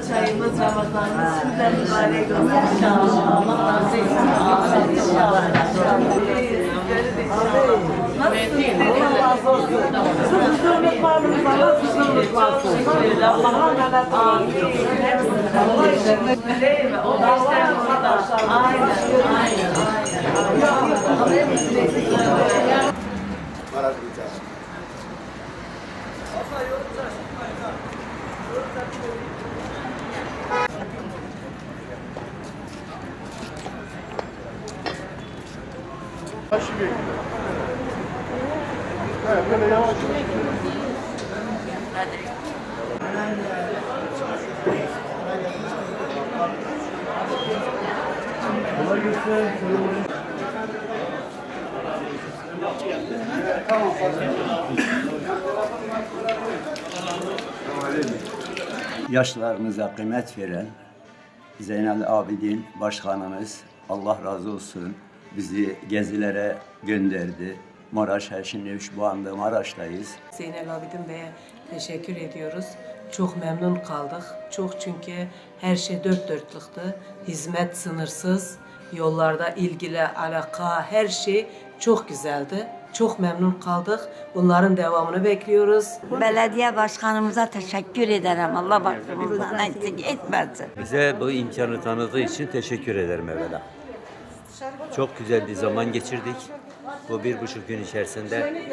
Çayımız Ramazan'ımız şimdiden mübarek olsun inşallah. Allah razı olsun. İnşallah. Allah razı olsun. Kızımlık var mı? Kızımlık var. Allah'a emanet olun. Değil mi? O beşten burada. Aynen. Evet, böyle yavaş. Kolay gelsin. Tamam. Yaşlarımıza kıymet veren Zeynel Abidin Başkanımız, Allah razı olsun, bizi gezilere gönderdi. Maraş, şimdi şu anda Maraş'tayız. Zeynel Abidin Bey'e teşekkür ediyoruz. Çok memnun kaldık. Çok, çünkü her şey dört dörtlüktü. Hizmet sınırsız, yollarda ilgili alaka, her şey çok güzeldi. Çok memnun kaldık. Bunların devamını bekliyoruz. Belediye başkanımıza teşekkür ederim. Allah başımızdan eksik etmesin. Bize bu imkanı tanıdığı için teşekkür ederim evvela. Çok güzel bir zaman geçirdik. Bu 1,5 gün içerisinde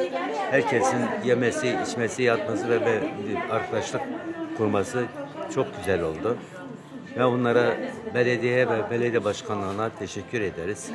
herkesin yemesi, içmesi, yatması ve bir arkadaşlık kurması çok güzel oldu. Ve onlara, belediyeye ve belediye başkanlığına teşekkür ederiz.